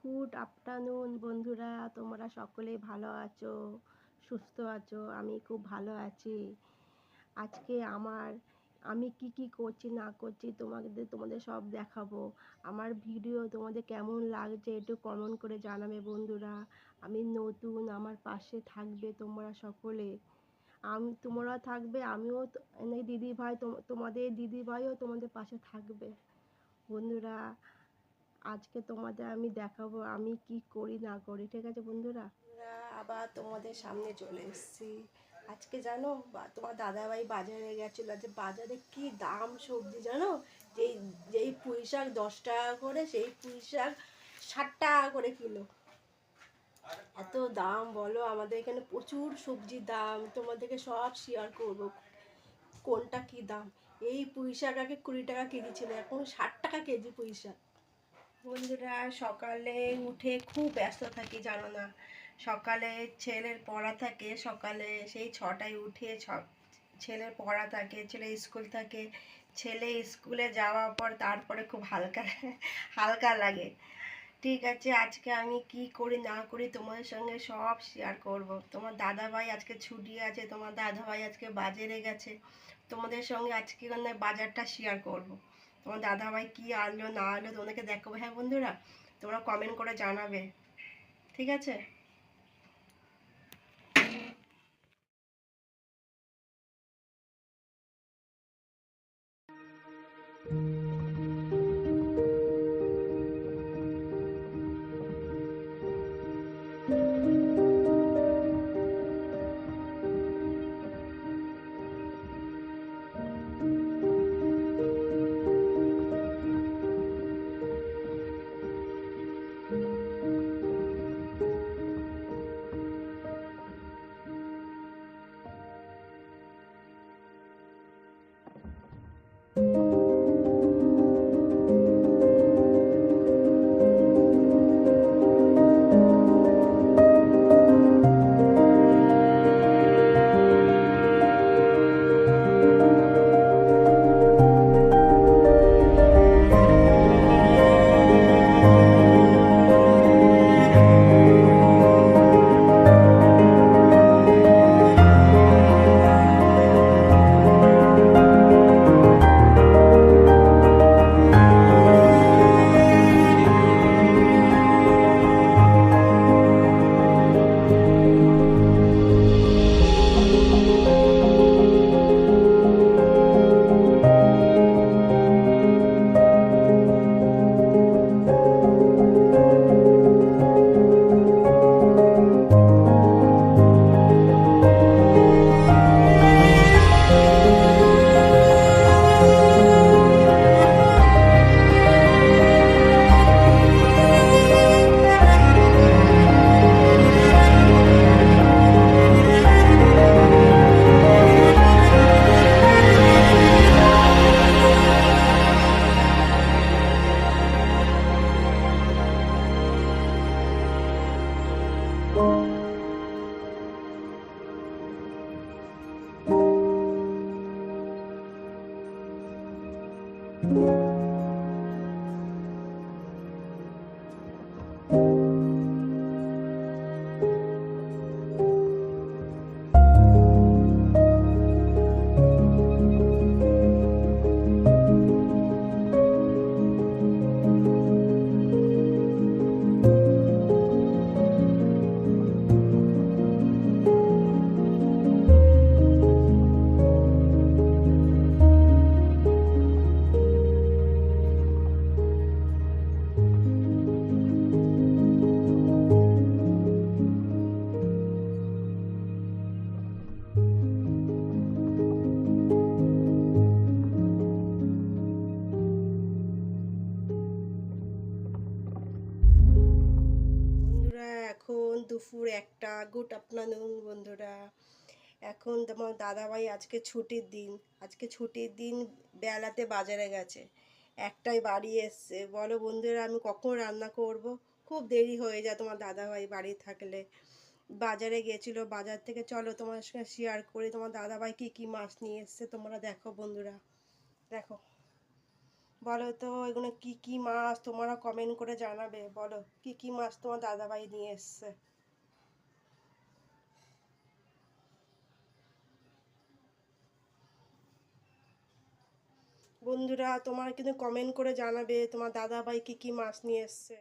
Good afternoon বন্ধুরা, তোমরা সকলে ভালো আছো, সুস্থ আছো? আমি খুব ভালো আছি। আজকে আমি কি করছি না করছি তোমাদের সব দেখাবো। আমার ভিডিও তোমাদের কেমন লাগছে একটু কমেন্ট করে জানাবে বন্ধুরা। আমি নতুন, আমার পাশে থাকবে তোমরা সকলে। তোমরা থাকবে, আমিও দিদি ভাই, তোমাদের দিদি ভাইও তোমাদের পাশে থাকবে বন্ধুরা। আজকে তোমাদের আমি দেখাবো আমি কি করি না করি, ঠিক আছে বন্ধুরা? আবার তোমাদের সামনে চলে এসেছি। আজকে জানো তোমার দাদাভাই বাজারে গেছিলো। যে বাজারে কি দাম সবজি জানো? যেই যেই পুঁই শাক 10 টাকা করে, সেই পুঁই শাক 60 টাকা করে কিলো। এত দাম বলো, আমাদের এখানে প্রচুর সবজির দাম। তোমাদেরকে সব শেয়ার করব কোনটা কি দাম। এই পুঁই শাক আগে 20 টাকা কেজি ছিল, এখন 60 টাকা কেজি পুঁই শাক। বন্ধুরা, সকালে উঠে খুব ব্যস্ত থাকি জানো না। সকালে ছেলের পড়া থাকে, সকালে সেই 6টায় উঠে ছেলের পড়া থাকে, ছেলে স্কুল থাকে। ছেলে স্কুলে যাওয়ার পর তারপরে খুব হালকা হালকা লাগে। ঠিক আছে, আজকে আমি কি করি না করি তোমাদের সঙ্গে সব শেয়ার করব। তোমার দাদাভাই আজকে ছুটি আছে, তোমার দাদাভাই আজকে বাজারে গেছে। তোমাদের সঙ্গে আজকে বাজারটা শেয়ার করব। তোমার দাদাভাই কি আনলো না আনলো তোমাদেরকে দেখাবো। হ্যাঁ বন্ধুরা, তোমরা কমেন্ট করে জানাবে, ঠিক আছে? বন্ধুরা, এখন দুপুর 1টা। গুড আফটারনুন বন্ধুরা। এখন তোমার দাদাভাই আজকে ছুটির দিন, বেলাতে বাজারে গেছে, 1টায় বাড়ি এসছে। বলো বন্ধুরা, আমি কখন রান্না করব? খুব দেরি হয়ে যায় তোমার দাদাভাই বাড়ি থাকলে। বাজারে গেছিলো, বাজার থেকে চলো তোমার সঙ্গে শেয়ার করি তোমার দাদাভাই কি কি মাছ নিয়ে এসছে। তোমরা দেখো বন্ধুরা, দেখো বলো তো এগুলো কি কি মাছ, তোমরা কমেন্ট করে জানাবে। বলো কি কি মাছ তোমার দাদাভাই নিয়ে এসছে। বন্ধুরা তোমার কিন্তু কমেন্ট করে জানাবে তোমার দাদাভাই কি কি মাছ নিয়ে এসছে।